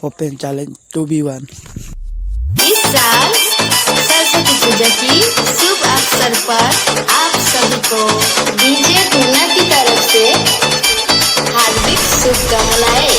Open challenge 2v1। इस साल सरस्वती पूजा की शुभ अवसर पर आप सभी को डीजे दूना की तरफ से हार्दिक शुभकामनाएं।